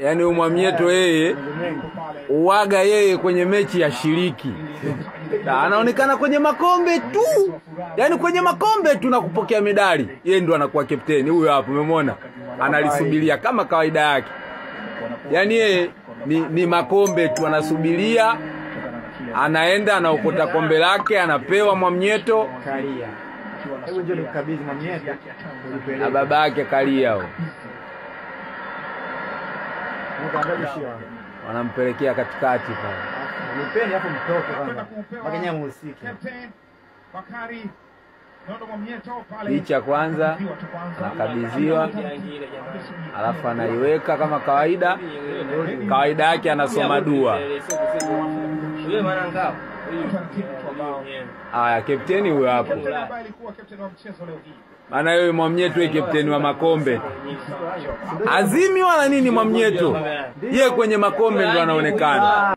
yani Mwamnyeto yeye uwaga yeye kwenye mechi ya shiriki. Anaonekana kwenye makombe tu. Yani kwenye makombe tu na kupokea medali. Yeye ndo anakuwa kapteni. Huyo hapo umemwona? Analisubiria kama kawaida yake. Yani yeye ni makombe tu anasubiria. Anaenda anaokota kombe lake, anapewa Mwamnyeto. Karia. Hebu njoo nikukabidhi Mwamnyeto. Na babake Karia huyo. Wanampelekea katikati pale. Nipeni hapo mtoke kwanza. Makenya muhusiki. Picha kwanza anakabidhiwa, alafu anaiweka kama kawaida. Kawaida yake anasoma dua. Aya, kapteni huyo hapo. Maana yeye Mwamnyeto yeye kapteni wa makombe. Azimi wala nini Mwamnyeto? Yeye kwenye makombe ndo anaonekana.